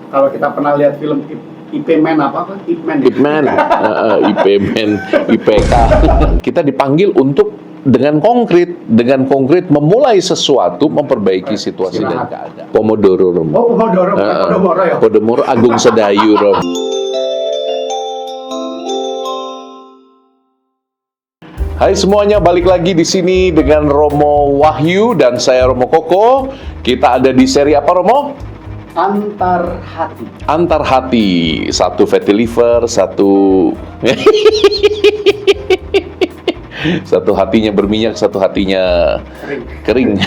Kalau kita pernah lihat film IP Man apa? Ip Man. IP Man, IP Man, IPK. Kita dipanggil untuk dengan konkret memulai sesuatu, memperbaiki situasi dan keadaan. Pomodoro, Romo. Oh, Pomodoro, Pomodoro ya. Pomodoro Agung Sedayu, Romo. Hai semuanya, balik lagi di sini dengan Romo Wahyu dan saya Romo Koko. Kita ada di seri apa, Romo? Antar hati. Antar hati. Satu fatty liver, satu satu hatinya berminyak, satu hatinya kering.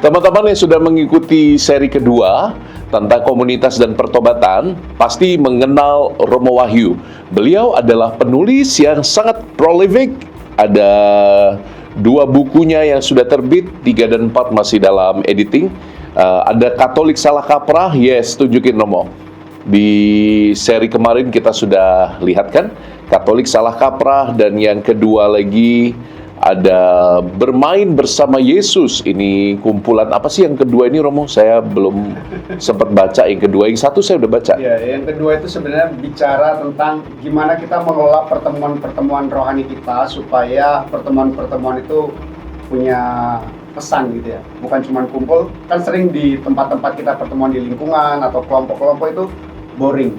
Teman-teman yang sudah mengikuti seri kedua tentang komunitas dan pertobatan pasti mengenal Romo Wahyu. Beliau adalah penulis yang sangat prolific. Ada 2 bukunya yang sudah terbit, 3 dan 4 masih dalam editing. Ada Katolik Salah Kaprah, yes, tunjukin Romo. Di seri kemarin kita sudah lihat kan, Katolik Salah Kaprah, dan yang kedua lagi ada Bermain Bersama Yesus. Ini kumpulan apa sih yang kedua ini, Romo? Saya belum sempat baca yang kedua. Yang satu saya udah baca. Ya, yang kedua itu sebenarnya bicara tentang gimana kita mengelola pertemuan-pertemuan rohani kita supaya pertemuan-pertemuan itu punya pesan gitu ya. Bukan cuma kumpul, kan sering di tempat-tempat kita pertemuan di lingkungan atau kelompok-kelompok itu boring.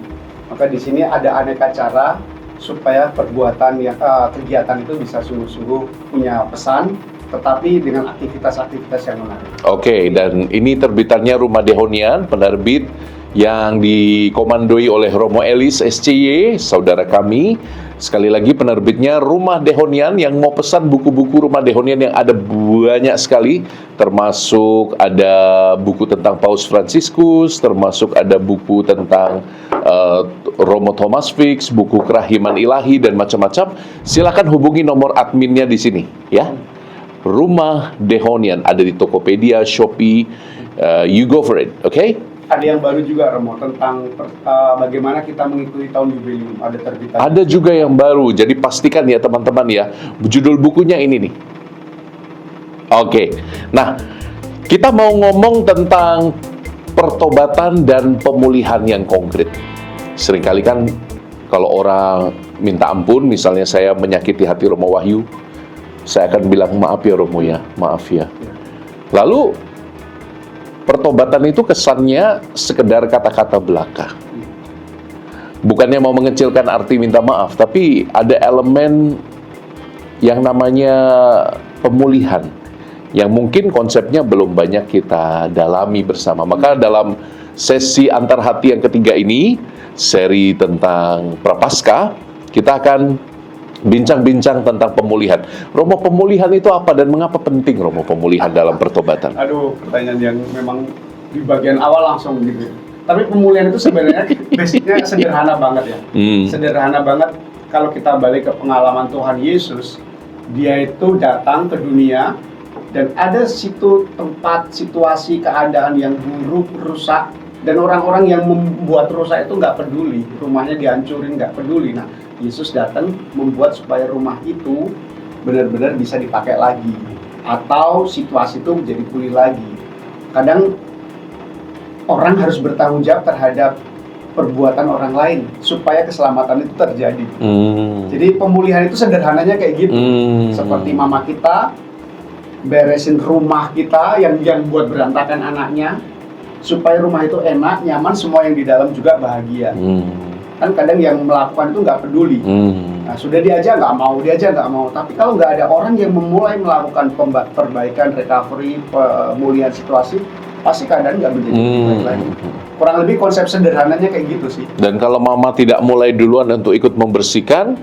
Maka di sini ada aneka cara supaya perbuatan yang kegiatan itu bisa sungguh-sungguh punya pesan, tetapi dengan aktivitas-aktivitas yang menarik. Oke, dan ini terbitannya Rumah Dehonian, penerbit yang dikomandoi oleh Romo Elis SCY, saudara kami. Sekali lagi penerbitnya Rumah Dehonian. Yang mau pesan buku-buku Rumah Dehonian yang ada banyak sekali, termasuk ada buku tentang Paus Fransiskus, termasuk ada buku tentang Romo Thomas Fix, buku Kerahiman Ilahi dan macam-macam. Silakan hubungi nomor adminnya di sini, ya. Rumah Dehonian ada di Tokopedia, Shopee, you go for it, okay? Ada yang baru juga, Romo, tentang bagaimana kita mengikuti tahun jubileum. Ada terbitan. Ada juga yang baru, jadi pastikan ya teman-teman ya, judul bukunya ini nih. Oke, nah kita mau ngomong tentang pertobatan dan pemulihan yang konkret. Seringkali kan kalau orang minta ampun, misalnya saya menyakiti hati Romo Wahyu, saya akan bilang maaf ya Romo ya, maaf ya. Lalu pertobatan itu kesannya sekedar kata-kata belaka. Bukannya mau mengecilkan arti minta maaf, tapi ada elemen yang namanya pemulihan, yang mungkin konsepnya belum banyak kita dalami bersama. Maka dalam sesi antar hati yang ketiga ini, seri tentang Prapaskah, kita akan bincang-bincang tentang pemulihan. Romo, pemulihan itu apa dan mengapa penting Romo pemulihan dalam pertobatan? Aduh, pertanyaan yang memang di bagian awal langsung gitu. Tapi pemulihan itu sebenarnya basicnya sederhana banget ya. Sederhana banget kalau kita balik ke pengalaman Tuhan Yesus. Dia itu datang ke dunia dan ada situ tempat, situasi, keadaan yang buruk, rusak, dan orang-orang yang membuat rusak itu nggak peduli, rumahnya dihancurin nggak peduli. Nah, Yesus datang membuat supaya rumah itu benar-benar bisa dipakai lagi, atau situasi itu menjadi pulih lagi. Kadang orang harus bertanggung jawab terhadap perbuatan orang lain supaya keselamatan itu terjadi. Jadi pemulihan itu sederhananya kayak gitu. Seperti mama kita beresin rumah kita yang buat berantakan anaknya, supaya rumah itu enak, nyaman, semua yang di dalam juga bahagia. Kan kadang yang melakukan itu nggak peduli. Nah, sudah dia aja nggak mau. Tapi kalau nggak ada orang yang memulai melakukan perbaikan, recovery, pemulihan situasi, pasti keadaan nggak menjadi baik lagi. Kurang lebih konsep sederhananya kayak gitu sih. Dan kalau mama tidak mulai duluan untuk ikut membersihkan,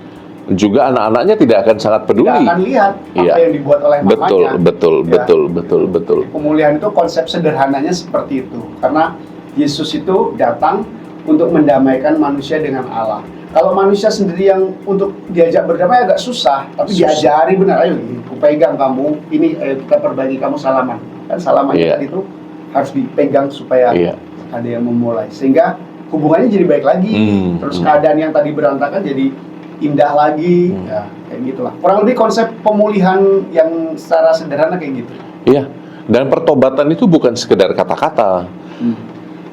juga anak-anaknya tidak akan sangat peduli. Tidak akan lihat apa yang dibuat oleh mamanya. Betul. Pemulihan itu konsep sederhananya seperti itu. Karena Yesus itu datang untuk mendamaikan manusia dengan Allah. Kalau manusia sendiri yang untuk diajak berdamai agak susah, tapi diajari benar, ayo aku pegang kamu, ini ayo kita perbaiki, kamu salaman. Kan salaman tadi itu harus dipegang supaya ada yang memulai. Sehingga hubungannya jadi baik lagi. Terus keadaan yang tadi berantakan jadi indah lagi. Ya, kayak gitulah. Kurang lebih konsep pemulihan yang secara sederhana kayak gitu. Iya. Dan pertobatan itu bukan sekedar kata-kata.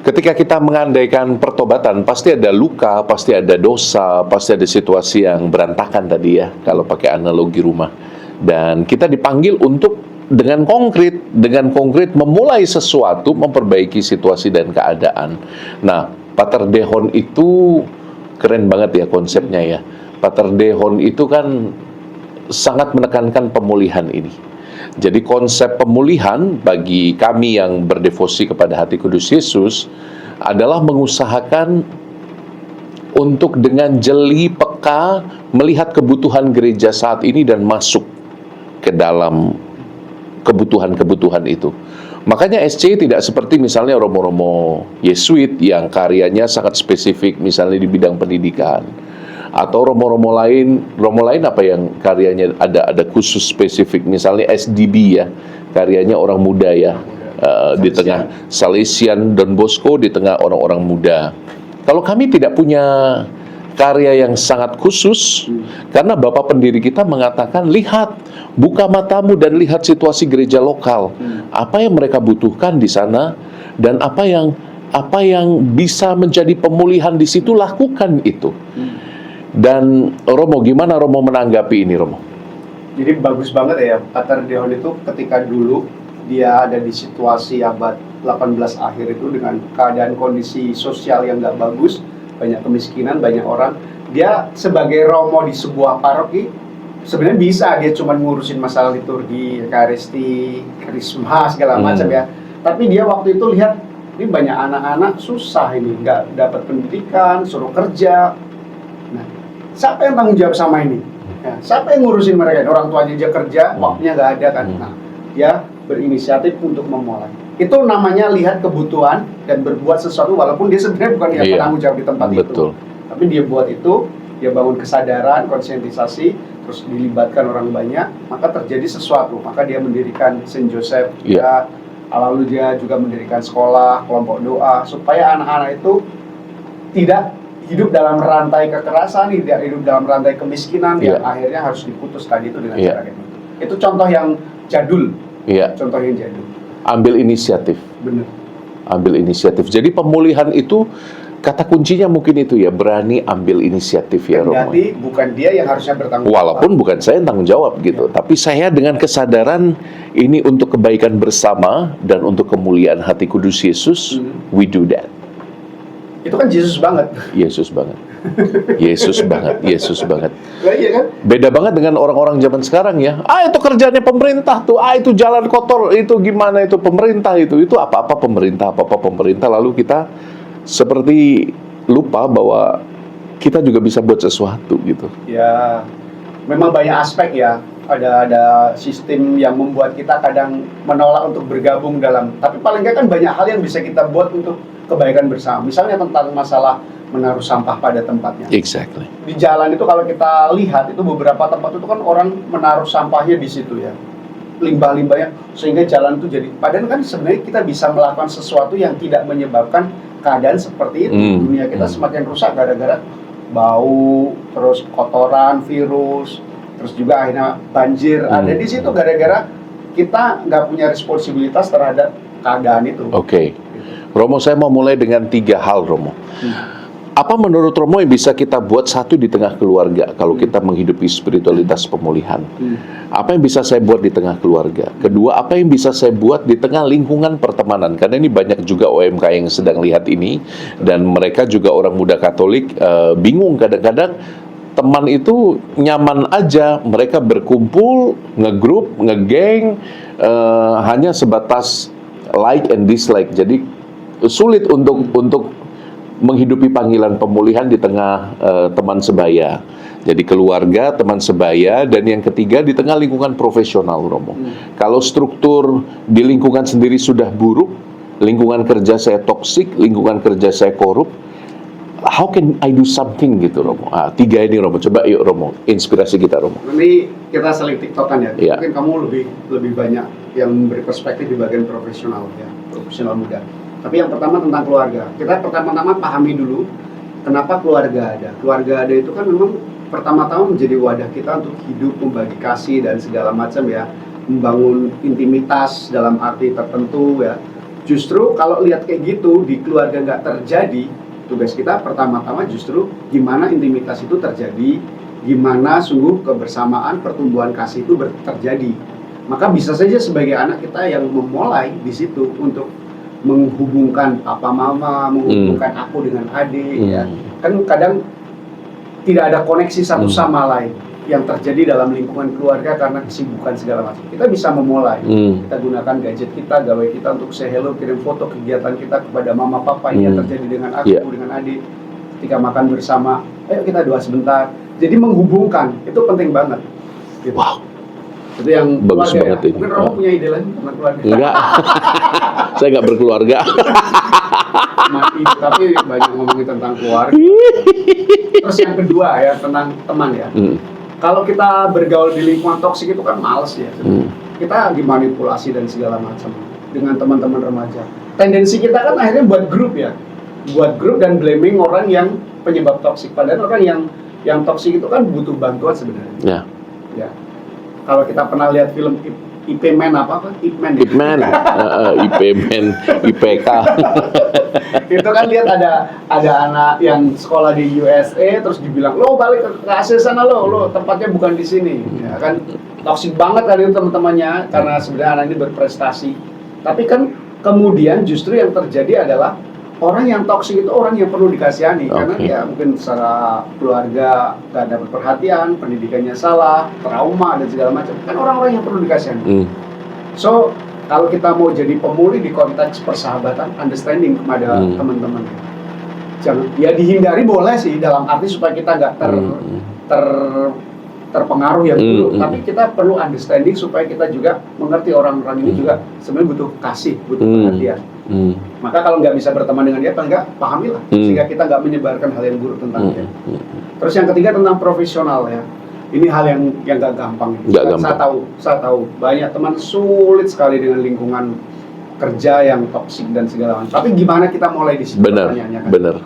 Ketika kita mengandaikan pertobatan, pasti ada luka, pasti ada dosa, pasti ada situasi yang berantakan tadi ya, kalau pakai analogi rumah. Dan kita dipanggil untuk dengan konkret memulai sesuatu, memperbaiki situasi dan keadaan. Nah, Paterdehon itu keren banget ya konsepnya ya. Paterdehon itu kan sangat menekankan pemulihan ini. Jadi konsep pemulihan bagi kami yang berdevosi kepada Hati Kudus Yesus adalah mengusahakan untuk dengan jeli peka melihat kebutuhan gereja saat ini dan masuk ke dalam kebutuhan-kebutuhan itu. Makanya SC tidak seperti misalnya romo-romo Yesuit yang karyanya sangat spesifik misalnya di bidang pendidikan. Atau romo lain apa yang karyanya ada khusus spesifik, misalnya SDB ya, karyanya orang muda ya, di tengah Salesian Don Bosco di tengah orang-orang muda. Kalau kami tidak punya karya yang sangat khusus, karena Bapak pendiri kita mengatakan, lihat, buka matamu dan lihat situasi gereja lokal, apa yang mereka butuhkan di sana, dan apa yang bisa menjadi pemulihan di situ, lakukan itu. Dan Romo, gimana Romo menanggapi ini, Romo? Jadi bagus banget ya, Paterdehon itu ketika dulu dia ada di situasi abad 18 akhir itu dengan keadaan kondisi sosial yang nggak bagus, banyak kemiskinan, banyak orang. Dia sebagai romo di sebuah paroki, sebenarnya bisa dia cuma ngurusin masalah liturgi, Ekaristi, Krisma, segala macam ya. Tapi dia waktu itu lihat, ini banyak anak-anak susah ini, nggak dapat pendidikan, suruh kerja. Nah, siapa yang tanggung jawab sama ini? Ya, siapa yang ngurusin mereka? Orang tuanya aja kerja, waktunya nggak ada kan. Nah, dia berinisiatif untuk memulai. Itu namanya lihat kebutuhan dan berbuat sesuatu walaupun dia sebenarnya bukan yang penanggung jawab di tempat itu. Tapi dia buat itu, dia bangun kesadaran, konsientisasi, terus dilibatkan orang banyak, maka terjadi sesuatu. Maka dia mendirikan Saint Joseph, lalu dia juga mendirikan sekolah, kelompok doa, supaya anak-anak itu tidak hidup dalam rantai kekerasan, tidak hidup dalam rantai kemiskinan, yang akhirnya harus diputus tadi itu dengan cara gitu. Itu contoh yang jadul. Contoh yang jadul. Ambil inisiatif. Benar. Ambil inisiatif. Jadi pemulihan itu kata kuncinya mungkin itu ya, berani ambil inisiatif ya, Romo. Jadi bukan dia yang harusnya bertanggung jawab. Walaupun bukan saya yang tanggung jawab gitu, tapi saya dengan kesadaran ini untuk kebaikan bersama dan untuk kemuliaan Hati Kudus Yesus, we do that. Itu kan Yesus banget. Yesus banget. Yesus banget. Yesus banget. Nah, iya kan? Beda banget dengan orang-orang zaman sekarang ya. Itu kerjanya pemerintah tuh. Itu jalan kotor. Itu gimana itu pemerintah itu. Itu apa-apa pemerintah. Lalu kita seperti lupa bahwa kita juga bisa buat sesuatu gitu. Ya, memang banyak aspek ya. Ada sistem yang membuat kita kadang menolak untuk bergabung dalam. Tapi paling nggak kan banyak hal yang bisa kita buat untuk kebaikan bersama. Misalnya tentang masalah menaruh sampah pada tempatnya. Exactly. Di jalan itu kalau kita lihat itu beberapa tempat itu kan orang menaruh sampahnya di situ ya. Limbah-limbahnya sehingga jalan itu jadi. Padahal kan sebenarnya kita bisa melakukan sesuatu yang tidak menyebabkan keadaan seperti itu. Dunia kita semakin rusak gara-gara bau, terus kotoran, virus, terus juga akhirnya banjir. Ada di situ gara-gara kita nggak punya responsibilitas terhadap keadaan itu. Oke. Romo, saya mau mulai dengan 3 hal, Romo. Apa menurut Romo yang bisa kita buat satu di tengah keluarga kalau kita menghidupi spiritualitas pemulihan? Apa yang bisa saya buat di tengah keluarga? Kedua, apa yang bisa saya buat di tengah lingkungan pertemanan? Karena ini banyak juga OMK yang sedang lihat ini, dan mereka juga orang muda Katolik bingung kadang-kadang. Teman itu nyaman aja, mereka berkumpul, ngegrup, ngegeng, hanya sebatas like and dislike. Jadi sulit untuk menghidupi panggilan pemulihan di tengah teman sebaya. Jadi keluarga, teman sebaya, dan yang ketiga di tengah lingkungan profesional, Romo. Kalau struktur di lingkungan sendiri sudah buruk, lingkungan kerja saya toksik, lingkungan kerja saya korup, how can I do something gitu, Romo? 3 ini, Romo. Coba yuk, Romo, inspirasi kita, Romo. Ini kita saling tiktokan ya. Yeah. Mungkin kamu lebih banyak yang berperspektif di bagian profesional ya, profesional muda. Tapi yang pertama tentang keluarga. Kita pertama-tama pahami dulu kenapa keluarga ada. Keluarga ada itu kan memang pertama-tama menjadi wadah kita untuk hidup, membagi kasih dan segala macam ya, membangun intimitas dalam arti tertentu ya. Justru kalau lihat kayak gitu di keluarga nggak terjadi, tugas kita pertama-tama justru gimana intimitas itu terjadi, gimana sungguh kebersamaan, pertumbuhan kasih itu terjadi. Maka bisa saja sebagai anak kita yang memulai di situ untuk menghubungkan papa mama, menghubungkan aku dengan adik, ya. Kan kadang tidak ada koneksi satu sama lain yang terjadi dalam lingkungan keluarga karena kesibukan segala macam. Kita bisa memulai, kita gunakan gadget kita, gawai kita untuk say hello, kirim foto kegiatan kita kepada mama papa. Ini yang terjadi dengan aku, dengan adik. Ketika makan bersama, ayo kita doa sebentar. Jadi menghubungkan, itu penting banget. Gitu. Wow. Itu yang bagus keluarga, banget ya. ini. Mungkin Romo punya ide lain tentang keluarga. Enggak. Saya nggak berkeluarga. Mati, tapi banyak ngomongin tentang keluarga. Terus yang kedua ya, tentang teman ya. Kalau kita bergaul di lingkungan toksik itu kan males ya. Kita dimanipulasi dan segala macam dengan teman-teman remaja. Tendensi kita kan akhirnya buat grup ya. Buat grup dan blaming orang yang penyebab toksik. Padahal orang yang toksik itu kan butuh bantuan sebenarnya. Ya. Ya. Kalau kita pernah lihat film IP Man apa? Ip Man. IP Man, IPK. Itu kan lihat ada anak yang sekolah di USA terus dibilang lo balik ke ASEAN sana lo tempatnya bukan di sini. Ya kan toksik banget kan itu teman-temannya karena sebenarnya anak ini berprestasi. Tapi kan kemudian justru yang terjadi adalah orang yang toksik itu orang yang perlu dikasihani karena dia mungkin secara keluarga gak dapat perhatian, pendidikannya salah, trauma dan segala macam. Kan orang-orang yang perlu dikasihani. So kalau kita mau jadi pemulih di konteks persahabatan, understanding kepada teman-teman, jangan ya dihindari boleh sih dalam arti supaya kita nggak terpengaruh yang buruk, tapi kita perlu understanding supaya kita juga mengerti orang-orang ini juga sebenarnya butuh kasih, butuh perhatian. Maka kalau nggak bisa berteman dengan dia, enggak pahamilah sehingga kita nggak menyebarkan hal yang buruk tentang dia. Terus yang ketiga tentang profesional ya. Ini hal yang nggak gampang. Saya tahu banyak teman sulit sekali dengan lingkungan kerja yang toksik dan segala macam. Tapi gimana kita mulai di situ? Pertanyaannya kan? Benar.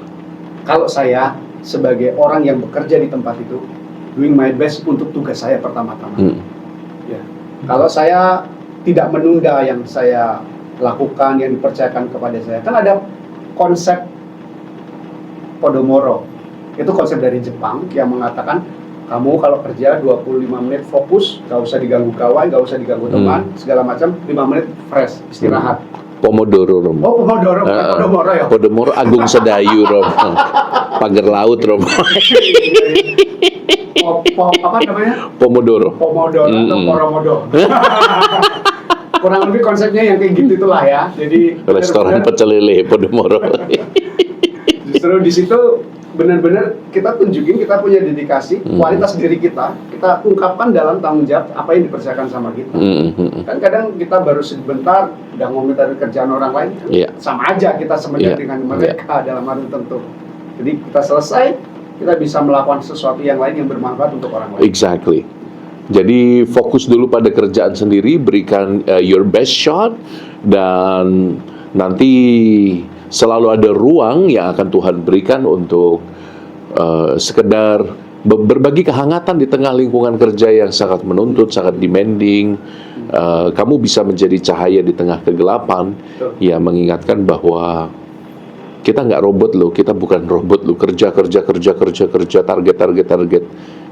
Kalau saya sebagai orang yang bekerja di tempat itu, doing my best untuk tugas saya pertama-tama. Ya. Kalau saya tidak menunda yang saya lakukan, yang dipercayakan kepada saya, kan ada konsep Podomoro. Itu konsep dari Jepang yang mengatakan kamu kalau kerja 25 menit fokus, gak usah diganggu kawan, gak usah diganggu teman, segala macam, 5 menit fresh, istirahat. Pomodoro, Romo. Oh, Pomodoro, Podomoro ya? Podomoro Agung Sedayu, Romo. Pagar laut, Romo. Apa namanya? Pomodoro. Pomodoro atau Poromodo. Kurang lebih konsepnya yang kayak gitu itulah ya. Jadi restoran pecel lele Podomoro. Justru di situ benar-benar kita tunjukin kita punya dedikasi, kualitas diri kita ungkapkan dalam tanggung jawab apa yang dipercayakan sama kita. Kan kadang kita baru sebentar udah ngomongin kerjaan orang lain, sama aja kita sebenarnya dengan mereka dalam arti tertentu. Jadi kita selesai, kita bisa melakukan sesuatu yang lain yang bermanfaat untuk orang lain. Exactly. Jadi fokus dulu pada kerjaan sendiri, berikan your best shot, dan nanti selalu ada ruang yang akan Tuhan berikan untuk sekedar berbagi kehangatan di tengah lingkungan kerja yang sangat menuntut, sangat demanding. Kamu bisa menjadi cahaya di tengah kegelapan. Ya, mengingatkan bahwa kita nggak robot loh, kita bukan robot loh, kerja, target.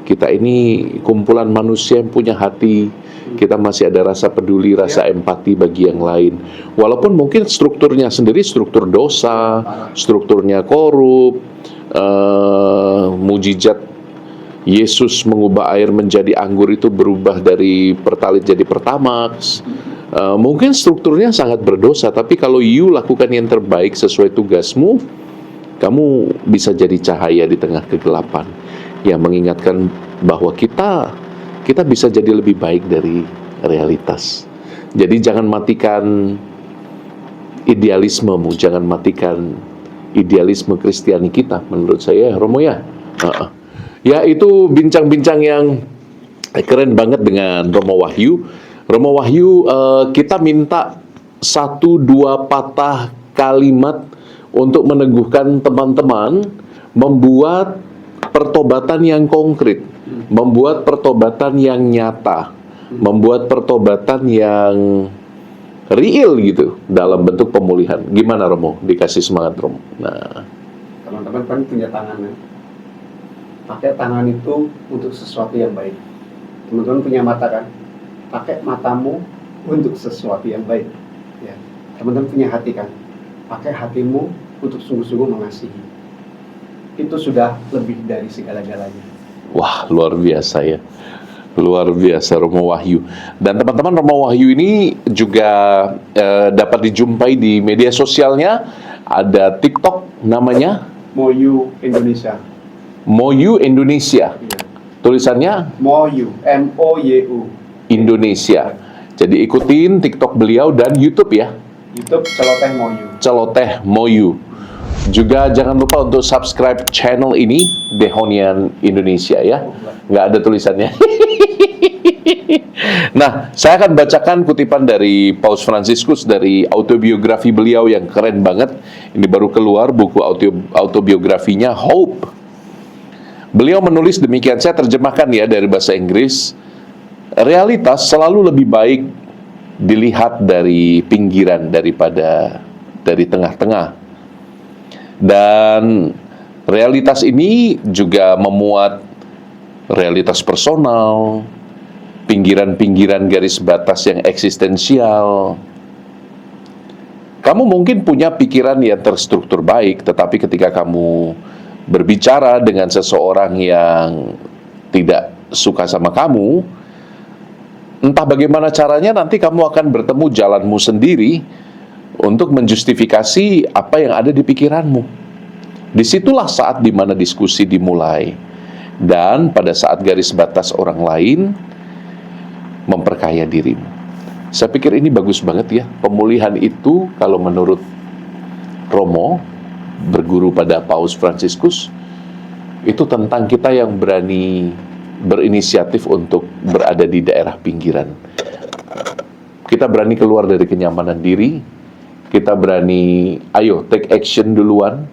Kita ini kumpulan manusia yang punya hati. Kita masih ada rasa peduli, rasa empati bagi yang lain. Walaupun mungkin strukturnya sendiri struktur dosa, strukturnya korup, mujizat Yesus mengubah air menjadi anggur itu berubah dari pertalit jadi pertamax. Mungkin strukturnya sangat berdosa, tapi kalau you lakukan yang terbaik sesuai tugasmu, kamu bisa jadi cahaya di tengah kegelapan. Ya, mengingatkan bahwa kita bisa jadi lebih baik dari realitas. Jadi jangan matikan idealismemu, jangan matikan idealisme Kristiani kita, menurut saya, Romo ya. Ya, itu bincang-bincang yang keren banget dengan Romo Wahyu. Romo Wahyu, kita minta 1-2 patah kalimat untuk meneguhkan teman-teman, membuat pertobatan yang konkret, membuat pertobatan yang nyata, membuat pertobatan yang real gitu dalam bentuk pemulihan. Gimana Romo? Dikasih semangat Romo. Nah, Teman-teman kan punya tangan ya. Pakai tangan itu untuk sesuatu yang baik. Teman-teman punya mata kan? Pakai matamu untuk sesuatu yang baik. Ya. Teman-teman punya hati kan? Pakai hatimu untuk sungguh-sungguh mengasihi. Itu sudah lebih dari segala-galanya. wah luar biasa ya. Luar biasa Romo Wahyu. Dan teman-teman, Romo Wahyu ini juga dapat dijumpai di media sosialnya. Ada TikTok namanya Moyu Indonesia. Moyu Indonesia. Iya. Tulisannya Moyu, M-O-Y-U. Indonesia. Jadi ikutin TikTok beliau dan YouTube ya. YouTube Celoteh Moyu. Celoteh Moyu. Juga jangan lupa untuk subscribe channel ini, Dehonian Indonesia ya. Nggak ada tulisannya. Nah, saya akan bacakan kutipan dari Paus Fransiskus dari autobiografi beliau yang keren banget. Ini baru keluar buku autobiografinya Hope. Beliau menulis demikian, saya terjemahkan ya dari bahasa Inggris. Realitas selalu lebih baik dilihat dari pinggiran daripada dari tengah-tengah. Dan realitas ini juga memuat realitas personal, pinggiran-pinggiran garis batas yang eksistensial. Kamu mungkin punya pikiran yang terstruktur baik, tetapi ketika kamu berbicara dengan seseorang yang tidak suka sama kamu, entah bagaimana caranya nanti kamu akan bertemu jalanmu sendiri untuk menjustifikasi apa yang ada di pikiranmu. Disitulah saat dimana diskusi dimulai. Dan pada saat garis batas orang lain memperkaya dirimu. Saya pikir ini bagus banget ya. Pemulihan itu kalau menurut Romo, berguru pada Paus Fransiskus, itu tentang kita yang berani berinisiatif untuk berada di daerah pinggiran. Kita berani keluar dari kenyamanan diri. Kita berani, ayo take action duluan.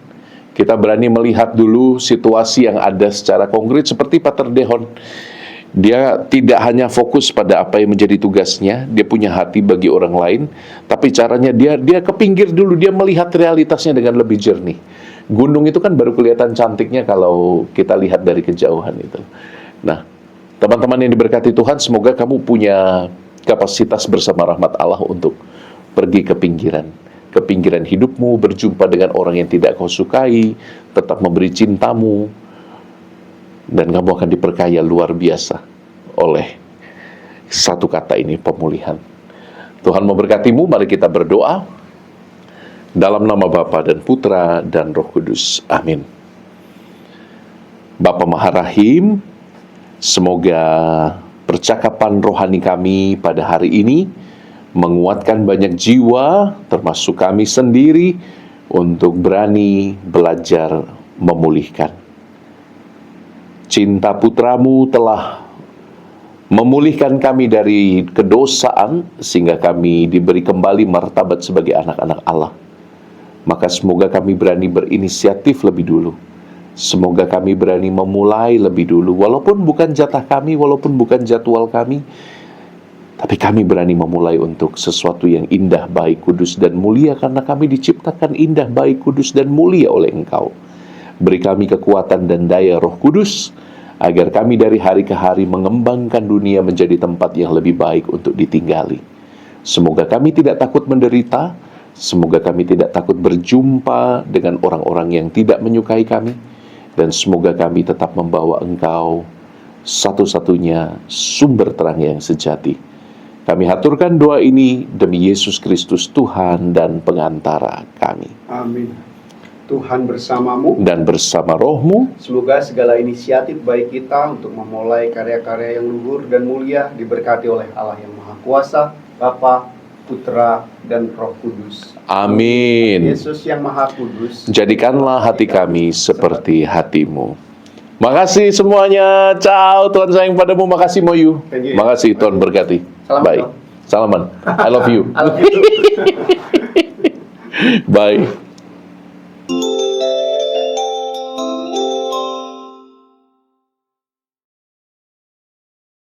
Kita berani melihat dulu situasi yang ada secara konkret seperti Pater Dehon. Dia tidak hanya fokus pada apa yang menjadi tugasnya, dia punya hati bagi orang lain, tapi caranya dia ke pinggir dulu, dia melihat realitasnya dengan lebih jernih. Gunung itu kan baru kelihatan cantiknya kalau kita lihat dari kejauhan itu. Nah, teman-teman yang diberkati Tuhan, semoga kamu punya kapasitas bersama rahmat Allah untuk pergi ke pinggiran hidupmu, berjumpa dengan orang yang tidak kau sukai, tetap memberi cintamu, dan kamu akan diperkaya luar biasa oleh satu kata ini, pemulihan. Tuhan memberkatimu, mari kita berdoa. Dalam nama Bapa dan Putra dan Roh Kudus. Amin. Bapa Maha Rahim, semoga percakapan rohani kami pada hari ini menguatkan banyak jiwa, termasuk kami sendiri, untuk berani belajar memulihkan. Cinta putramu telah memulihkan kami dari kedosaan, sehingga kami diberi kembali martabat sebagai anak-anak Allah. Maka semoga kami berani berinisiatif lebih dulu. Semoga kami berani memulai lebih dulu, walaupun bukan jatah kami, walaupun bukan jadwal kami, tapi kami berani memulai untuk sesuatu yang indah, baik, kudus, dan mulia, karena kami diciptakan indah, baik, kudus, dan mulia oleh Engkau. Beri kami kekuatan dan daya Roh Kudus, agar kami dari hari ke hari mengembangkan dunia menjadi tempat yang lebih baik untuk ditinggali. Semoga kami tidak takut menderita, semoga kami tidak takut berjumpa dengan orang-orang yang tidak menyukai kami, dan semoga kami tetap membawa Engkau satu-satunya sumber terang yang sejati. Kami haturkan doa ini demi Yesus Kristus Tuhan dan pengantara kami. Amin. Tuhan bersamamu Dan bersama rohmu, semoga segala inisiatif baik kita untuk memulai karya-karya yang luhur dan mulia diberkati oleh Allah yang Maha Kuasa, Bapa, Putra, dan Roh Kudus. amin. Yesus yang Maha Kudus, Jadikanlah hati kami seperti hatimu. Makasih semuanya. Ciao, Tuhan sayang padamu. Makasih Moyu. Thank you. Makasih, Tuhan berkati. Salam, Bye. Bro. Salaman. I love you. I love you. Bye.